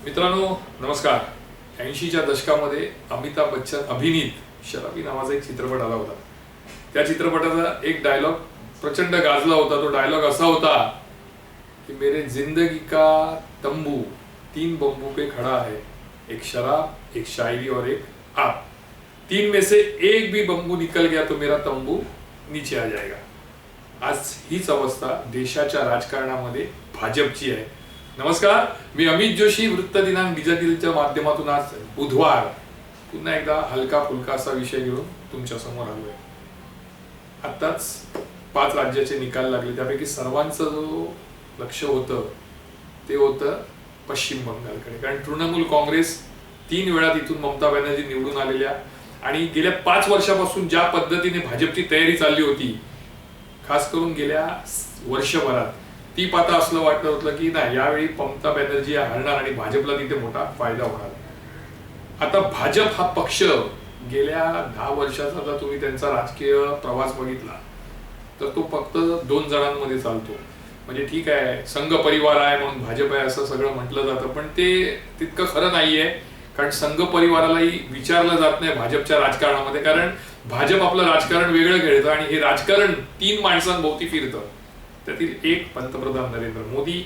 मित्रांनो नमस्कार. 80च्या दशकामध्ये अमिताभ बच्चन अभिनीत शराबी नावाचा एक चित्रपट आला होता. त्या चित्रपटाचा एक डायलॉग प्रचंड गाजला होता. तो डायलॉग असा होता कि मेरे जिंदगी का तंबू 3 बंबू पे खड़ा है, एक शराब, एक शायरी और एक आप. 3 में से एक भी बंबू निकल गया तो मेरा तंबू नीचे आ जाएगा. आज हीच अवस्था देशाच्या राजकारणामध्ये भाजपची आहे. नमस्कार, मी अमित जोशी. वृत्त दिनांक डिजिटलच्या माध्यमातून आज बुधवार पुन्हा एकदा हलका फुलका असा विषय घेऊन तुमच्या समोर आलोय. आताच 5 राज्याचे निकाल लागले. त्यापैकी सर्वांचं जो लक्ष होतं ते होतं पश्चिम बंगालकडे. कारण तृणमूल काँग्रेस 3 वेळा तिथून ममता बॅनर्जी निवडून आलेल्या आणि गेल्या 5 वर्षापासून ज्या पद्धतीने भाजपची तयारी चालली होती, खास करून गेल्या वर्षभरात ती पाहता असलं वाटत होतं की नाही, यावेळी ममता बॅनर्जी हरणार आणि भाजपला तिथे मोठा फायदा होणार. आता भाजप हा पक्ष गेल्या 10 वर्षाचा जर तुम्ही त्यांचा राजकीय प्रवास बघितला तर तो फक्त 2 जणांमध्ये चालतो. म्हणजे ठीक आहे, संघ परिवार आहे म्हणून भाजप आहे असं सगळं म्हटलं जातं, पण ते तितकं खरं नाहीये. कारण संघ परिवारालाही विचारलं जात नाही भाजपच्या राजकारणामध्ये. कारण भाजप आपलं राजकारण वेगळं खेळतं आणि हे राजकारण 3 माणसांभोवती फिरतं. त्यातील एक पंतप्रधान नरेंद्र मोदी,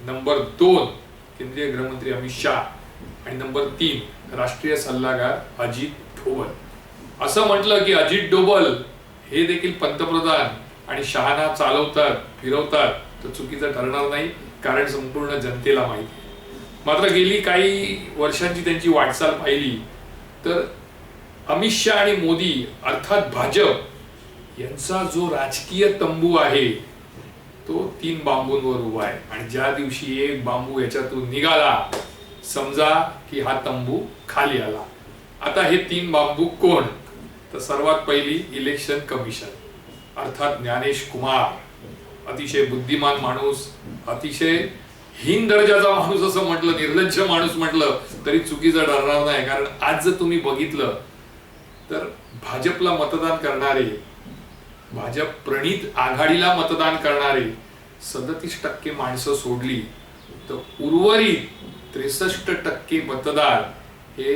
नंबर 2 केंद्रीय गृहमंत्री अमित शाह आणि नंबर 3 राष्ट्रीय सल्लागार अजित डोभाल. असं म्हटलं की अजित डोभाल हे देखील पंतप्रधान आणि शहाना चालवतात फिरवतात तर चुकीचं ठरणार नाही, कारण संपूर्ण जनतेला माहिती आहे. मात्र गेली काही वर्षांची त्यांची वाटचाल पाहिली तर अमित शाह आणि मोदी अर्थात भाजप यांचा जो राजकीय तंबू आहे तो 3 बांबूंवर उभा आहे. आणि ज्या दिवशी एक बांबू याच्यातून निघाला समजा की हा तंबू खाली आला. आता हे 3 बांबू कोण? तर सर्वात पहिली इलेक्शन कमिशन अर्थात ज्ञानेश कुमार. अतिशय बुद्धिमान माणूस, अतिशय हीन दर्जाचा माणूस असं म्हटलं, निर्लज्ज माणूस म्हटलं तरी चुकीचं ठरणार नाही. कारण आज जर तुम्ही बघितलं तर भाजपला मतदान करणारे, भाजप प्रणित आघाडीला मतदान करणारे 37% माणसं सोडली तर उर्वरित 63% मतदार हे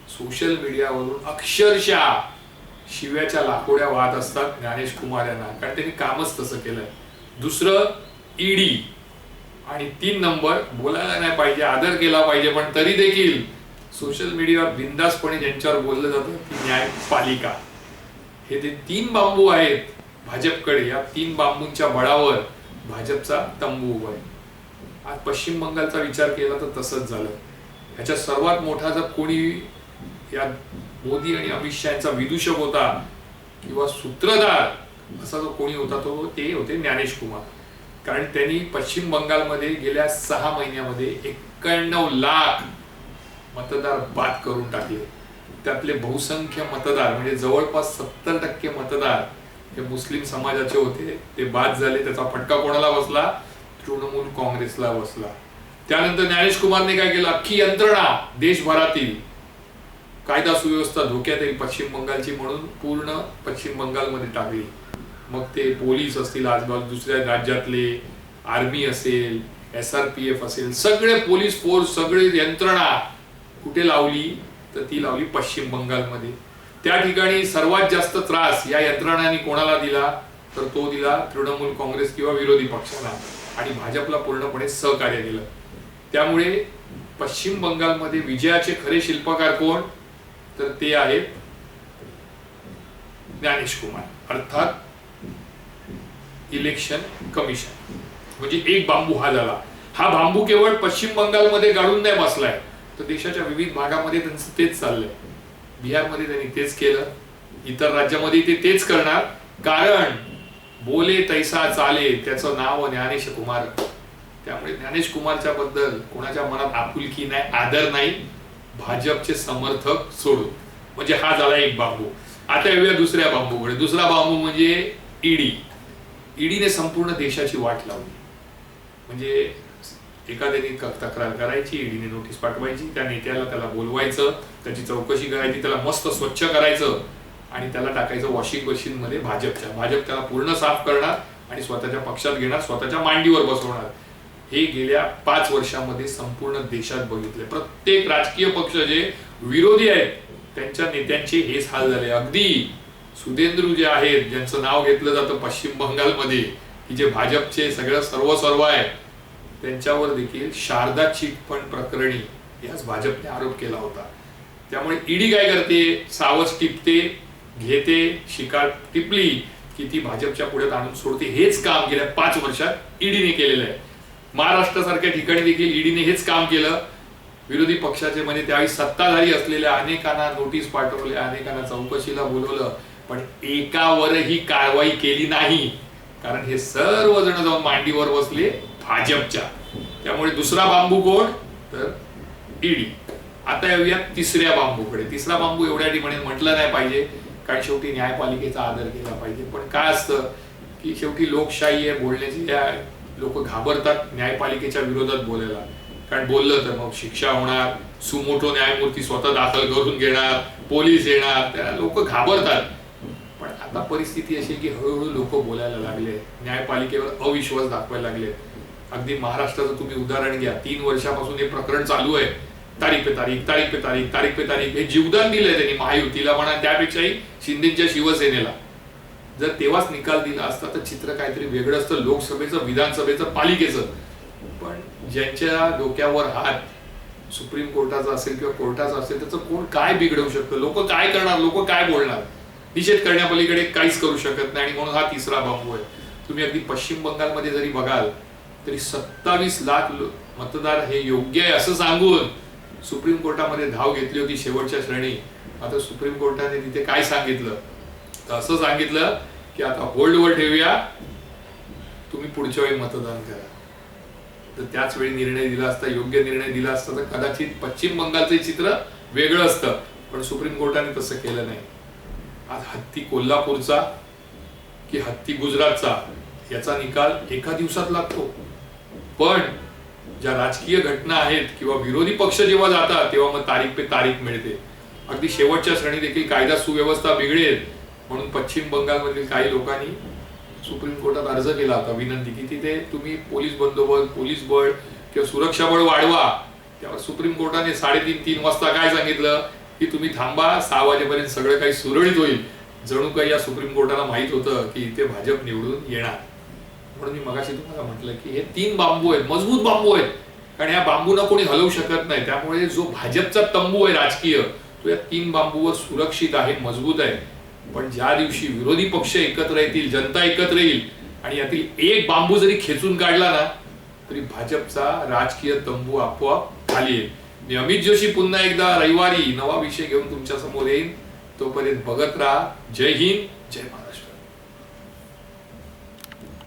सोशल मीडियावरून अक्षरशः शिव्याच्या लाकोड्या वाहत असतात ज्ञानेश कुमार यांना, कारण त्यांनी कामच तसं केलंय. दुसरं ईडी आणि 3 नंबर बोलायला नाही पाहिजे, आदर केला पाहिजे, पण तरी देखील सोशल मीडियावर बिनधास्तपणे ज्यांच्यावर बोललं जातं ती न्यायपालिका. हे ते 3 बांबू आहेत भाजपकडे. या 3 बांबूंच्या बळावर भाजपचा तंबू उभा आहे. आज पश्चिम बंगालचा विचार केला तर तसंच झालं. ह्याच्या सर्वात मोठा जर कोणी या मोदी आणि अमित शाह यांचा विदूषक होता किंवा सूत्रधार असा जो कोणी होता तो ते होते ज्ञानेश कुमार. कारण त्यांनी पश्चिम बंगालमध्ये गेल्या 6 महिन्यामध्ये 91 लाख मतदार बाद करून टाकले. त्यातले बहुसंख्य मतदार म्हणजे जवळपास 70% मतदार हे मुस्लिम समाजाचे होते, ते बाद झाले. त्याचा फटका कोणाला बसला? तृणमूल काँग्रेसला बसला. त्यानंतर ज्ञानेश कुमारने काय केलं? अख्खी यंत्रणा देशभरातील कायदा सुव्यवस्था धोक्यात येईल पश्चिम बंगालची म्हणून पूर्ण पश्चिम बंगालमध्ये टाकली. मग ते पोलीस असतील, आजबाजू दुसऱ्या राज्यातले आर्मी असेल, SRPF असेल, सगळे पोलीस फोर्स, सगळे यंत्रणा कुठे लावली? तर ती लावली पश्चिम बंगालमध्ये. त्या ठिकाणी सर्वात जास्त त्रास या यंत्रणांनी कोणाला दिला? तर तो दिला तृणमूल काँग्रेस किंवा विरोधी पक्षाला, आणि भाजपला पूर्णपणे सहकार्य केलं. त्यामुळे पश्चिम बंगालमध्ये विजयाचे खरे शिल्पकार कोण? तर ते आहेत ज्ञानेश कुमार अर्थात इलेक्शन कमिशन. म्हणजे एक बांबू हा झाला. हा बांबू केवळ पश्चिम बंगालमध्ये गाडून नाही बसलाय तर देशाच्या विविध भागामध्ये त्यांचं तेच चाललंय. बिहारमध्ये त्यांनी तेच केलं, इतर राज्यामध्ये ते तेच करणार. कारण बोले तैसा चाले, त्याचं नाव ज्ञानेश कुमार. त्यामुळे ज्ञानेश कुमारच्या बद्दल कोणाच्या मनात आपुलकी नाही, आदर नाही, भाजपचे समर्थक सोडून. म्हणजे हा झाला एक बांबू. आता येऊया दुसऱ्या बांबूकडे. दुसरा बांबू म्हणजे ईडी. ईडीने संपूर्ण देशाची वाट लावली. म्हणजे एखाद्याने तक्रार करायची, ईडीने नोटीस पाठवायची, त्या नेत्याला त्याला बोलवायचं, त्याची चौकशी करायची, त्याला मस्त स्वच्छ करायचं आणि त्याला टाकायचं वॉशिंग मशीन मध्ये भाजप त्याला पूर्ण साफ करणार आणि स्वतःच्या पक्षात घेणार, स्वतःच्या मांडीवर बसवणार. हे गेल्या 5 वर्षामध्ये संपूर्ण देशात बघितले. प्रत्येक राजकीय पक्ष जे विरोधी आहेत त्यांच्या नेत्यांचे हेच हाल झाले. अगदी सुदेंद्रू जे आहेत, ज्यांचं नाव घेतलं जातं पश्चिम बंगालमध्ये, की जे भाजपचे सगळं सर्व आहे, त्यांच्यावर देखील शारदा चिट फंड प्रकरणी याच भाजपने आरोप केला होता. त्यामुळे ईडी काय करते, सावज टिपते, घेते, शिकार टिपली की ती भाजपच्या पुढ्यात आणून सोडते. हेच काम गेल्या 5 वर्षात ईडीने केलेलं आहे. महाराष्ट्रासारख्या ठिकाणी देखील ईडीने हेच काम केलं. विरोधी पक्षाचे म्हणजे त्यावेळी सत्ताधारी असलेल्या अनेकांना नोटीस पाठवल्या, अनेकांना चौकशीला बोलवलं, पण एकावरही कारवाई केली नाही. कारण हे सर्वजण जाऊन मांडीवर बसले भाजपच्या. त्यामुळे दुसरा बांबू कोण, तर ईडी. आता येऊया तिसऱ्या बांबूकडे. तिसरा बांबू एवढ्या ठिकाणी म्हटलं नाही पाहिजे, कारण शेवटी न्यायपालिकेचा आदर केला पाहिजे. पण काय असतं की शेवटी लोकशाही आहे, बोलण्याची लोक घाबरतात न्यायपालिकेच्या विरोधात बोलायला. कारण बोललं तर मग शिक्षा होणार, सुमोटो न्यायमूर्ती स्वतः दाखल करून घेणार, पोलीस येणार, त्या लोक घाबरतात. पण आता परिस्थिती अशी की हळूहळू लोक बोलायला लागले, न्यायपालिकेवर अविश्वास दाखवायला लागले. अगदी महाराष्ट्राचं तुम्ही उदाहरण घ्या. 3 वर्षापासून हे प्रकरण चालू आहे. तारीख पे तारीख हे जीवदान दिलंय त्यांनी महायुतीला म्हणा, त्यापेक्षाही शिंदेच्या शिवसेनेला. जर तेव्हाच निकाल दिला असता तर चित्र काहीतरी वेगळं असतं, लोकसभेचं, विधानसभेचं, पालिकेचं. पण ज्यांच्या डोक्यावर हात सुप्रीम कोर्टाचा असेल किंवा कोर्टाचा असेल, त्याचं कोण काय बिघडवू शकतं, लोक काय करणार, लोक काय बोलणार, निषेध करण्यापलीकडे काहीच करू शकत नाही. आणि म्हणून हा तिसरा बांबू आहे. तुम्ही अगदी पश्चिम बंगालमध्ये जरी बघाल तरी 27 लाख मतदार हे योग्य आहे असं सांगून सुप्रीम कोर्टामध्ये धाव घेतली होती शेवटच्या श्रेणी. आता सुप्रीम कोर्टाने तिथे काय सांगितलं, तर असं सांगितलं की आता होल्डवर ठेवूया, तुम्ही पुढच्या वेळी मतदान करा. तर त्याच वेळी निर्णय दिला असता, योग्य निर्णय दिला असता, तर कदाचित पश्चिम बंगालचे चित्र वेगळं असतं. पण सुप्रीम कोर्टाने तसं केलं नाही. आज हत्ती कोल्हापूरचा की हत्ती गुजरातचा याचा निकाल एका दिवसात लागतो. पण ज्या राजकीय घटना आहेत किंवा विरोधी पक्ष जेव्हा जातात तेव्हा मग तारीख पे तारीख मिळते. अगदी शेवटच्या श्रेणी देखील कायदा सुव्यवस्था बिघडेल म्हणून पश्चिम बंगालमधील काही लोकांनी सुप्रीम कोर्टात अर्ज केला होता, विनंती की तिथे तुम्ही पोलीस बंदोबस्त, पोलीस बळ किंवा सुरक्षा बळ वाढवा. त्यावर सुप्रीम कोर्टाने 3:30 वाजता काय सांगितलं की तुम्ही थांबा, 6 वाजेपर्यंत सगळं काही सुरळीत होईल. जणू काही या सुप्रीम कोर्टाला माहित होतं की इथे भाजप निवडून येणार. म्हणून मी मगाशी तुम्हाला म्हटलं की हे 3 बांबू आहेत, मजबूत बांबू आहेत. कारण या बांबूंना कोणी हलवू शकत नाही. त्यामुळे जो भाजपचा तंबू आहे राजकीय, तो या 3 बांबूवर सुरक्षित आहे, मजबूत आहे. पण ज्या दिवशी विरोधी पक्ष एकत्र येतील, जनता एकत्र येईल आणि यातील एक बांबू जरी खेचून काढला ना, तरी भाजपचा राजकीय तंबू आपोआप खाली येईल. मी अमित जोशी पुन्हा एकदा रविवारी नवा विषय घेऊन तुमच्या समोर येईन. तोपर्यंत बघत राहा. जय हिंद, जय महाराष्ट्र.